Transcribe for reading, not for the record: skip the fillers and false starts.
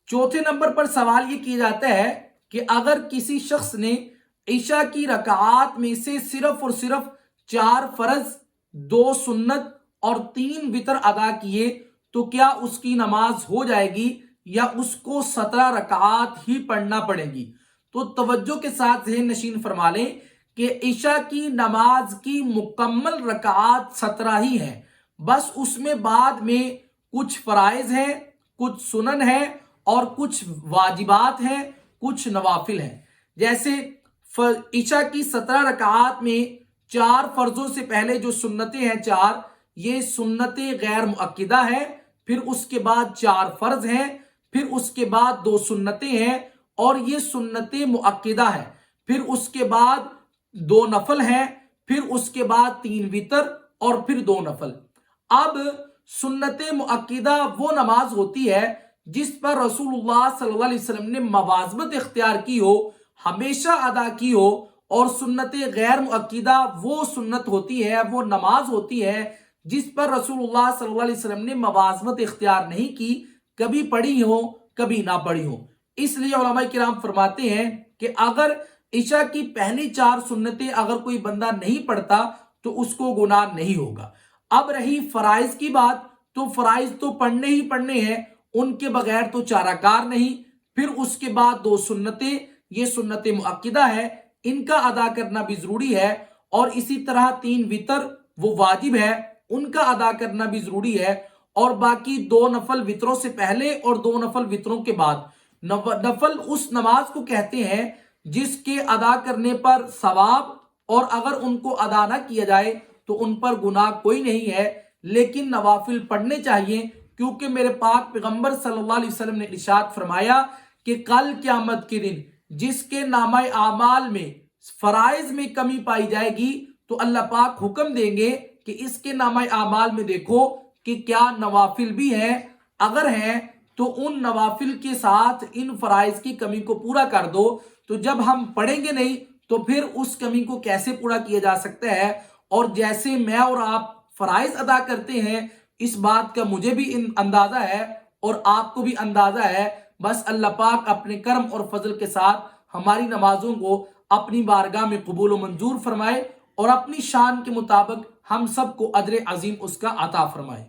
چوتھے نمبر پر سوال یہ کیا جاتا ہے کہ اگر کسی شخص نے عشاء کی رکعات میں سے صرف اور صرف 4 فرض، 2 سنت اور 3 وتر ادا کیے تو کیا اس کی نماز ہو جائے گی یا اس کو 17 رکعات ہی پڑھنا پڑے گی؟ تو توجہ کے ساتھ ذہن نشین فرما لیں کہ عشاء کی نماز کی مکمل رکعات 17 ہی ہیں، بس اس میں بعد میں کچھ فرائض ہیں، کچھ سنن ہیں اور کچھ واجبات ہیں، کچھ نوافل ہیں۔ جیسے عشاء کی 17 رکعات میں 4 فرضوں سے پہلے جو سنتیں ہیں 4، یہ سنتیں غیر مؤکدہ ہیں، پھر اس کے بعد 4 فرض ہیں، پھر اس کے بعد 2 سنتیں ہیں اور یہ سنتیں مؤکدہ ہیں، پھر اس کے بعد 2 نفل ہیں، پھر اس کے بعد 3 وتر اور پھر 2 نفل۔ اب سنت مؤکدہ وہ نماز ہوتی ہے جس پر رسول اللہ صلی اللہ علیہ وسلم نے مواظبت اختیار کی ہو، ہمیشہ ادا کی ہو، اور سنت غیر مؤکدہ وہ سنت ہوتی ہے، وہ نماز ہوتی ہے جس پر رسول اللہ صلی اللہ علیہ وسلم نے مواظبت اختیار نہیں کی، کبھی پڑھی ہو کبھی نہ پڑھی ہو۔ اس لیے علماء کرام فرماتے ہیں کہ اگر عشاء کی پہلی 4 سنتیں اگر کوئی بندہ نہیں پڑھتا تو اس کو گناہ نہیں ہوگا۔ اب رہی فرائض کی بات، تو فرائض تو پڑھنے ہی پڑھنے ہیں، ان کے بغیر تو چارہ کار نہیں۔ پھر اس کے بعد 2 سنتیں، یہ سنت مؤکدہ ہے، ان کا ادا کرنا بھی ضروری ہے، اور اسی طرح 3 وتر وہ واجب ہے، ان کا ادا کرنا بھی ضروری ہے، اور باقی 2 نفل وتروں سے پہلے اور 2 نفل وتروں کے بعد۔ نفل اس نماز کو کہتے ہیں جس کے ادا کرنے پر ثواب، اور اگر ان کو ادا نہ کیا جائے تو ان پر گناہ کوئی نہیں ہے، لیکن نوافل پڑھنے چاہیے، کیونکہ میرے پاک پیغمبر صلی اللہ علیہ وسلم نے ارشاد فرمایا کہ کل قیامت کے دن جس کے نامہ اعمال میں فرائض میں کمی پائی جائے گی تو اللہ پاک حکم دیں گے کہ اس کے نامہ اعمال میں دیکھو کہ کیا نوافل بھی ہیں، اگر ہیں تو ان نوافل کے ساتھ ان فرائض کی کمی کو پورا کر دو۔ تو جب ہم پڑھیں گے نہیں تو پھر اس کمی کو کیسے پورا کیا جا سکتا ہے؟ اور جیسے میں اور آپ فرائض ادا کرتے ہیں، اس بات کا مجھے بھی اندازہ ہے اور آپ کو بھی اندازہ ہے، بس اللہ پاک اپنے کرم اور فضل کے ساتھ ہماری نمازوں کو اپنی بارگاہ میں قبول و منظور فرمائے اور اپنی شان کے مطابق ہم سب کو اجر عظیم اس کا عطا فرمائے۔